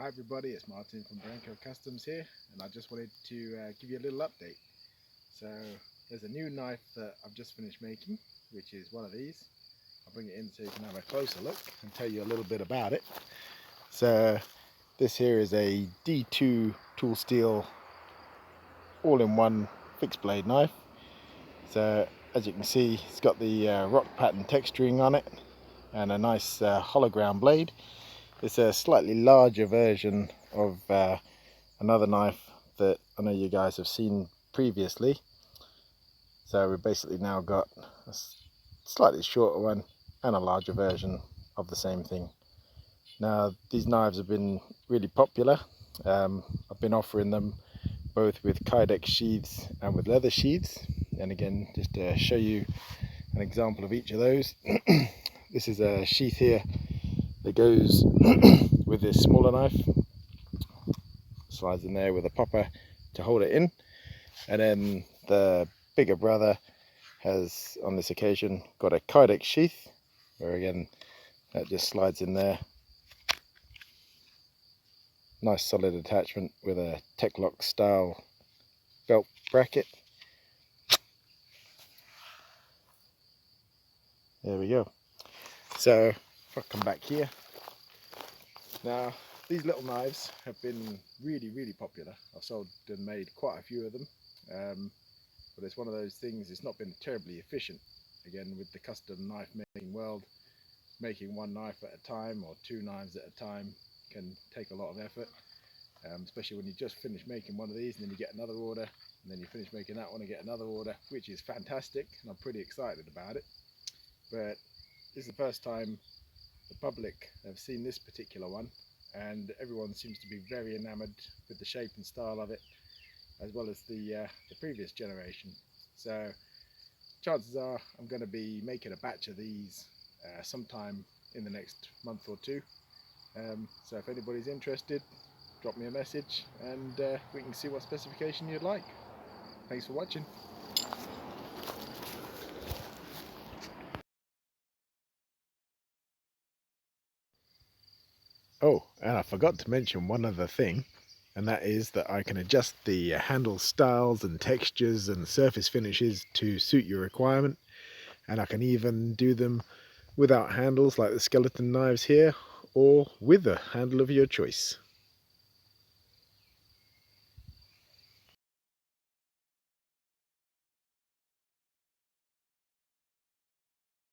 Hi everybody, it's Martin from Branco Customs here, and I just wanted to give you a little update. So there's a new knife that I've just finished making, which is one of these. I'll bring it in so you can have a closer look and tell you a little bit about it. So this here is a D2 Toolsteel all-in-one fixed blade knife. So as you can see, it's got the rock pattern texturing on it and a nice hollow ground blade. It's a slightly larger version of another knife that I know you guys have seen previously. So we've basically now got a slightly shorter one and a larger version of the same thing. Now these knives have been really popular. I've been offering them both with kydex sheaths and with leather sheaths, and again just to show you an example of each of those. This is a sheath here that goes with this smaller knife, slides in there with a popper to hold it in, and then the bigger brother has on this occasion got a kydex sheath where again that just slides in there. Nice solid attachment with a Techlock style belt bracket. There we go. So if I come back here now, these little knives have been really popular. I've sold and made quite a few of them, but it's one of those things, it's not been terribly efficient. Again, with the custom knife making world, making one knife at a time or two knives at a time can take a lot of effort, especially when you just finish making one of these and then you get another order, and then you finish making that one and get another order, which is fantastic and I'm pretty excited about it. But this is the first time the public have seen this particular one, and everyone seems to be very enamored with the shape and style of it, as well as the previous generation. So chances are I'm going to be making a batch of these sometime in the next month or two. So if anybody's interested, drop me a message and we can see what specification you'd like. Thanks for watching. Oh, and I forgot to mention one other thing, and that is that I can adjust the handle styles and textures and surface finishes to suit your requirement, and I can even do them without handles like the skeleton knives here, or with a handle of your choice.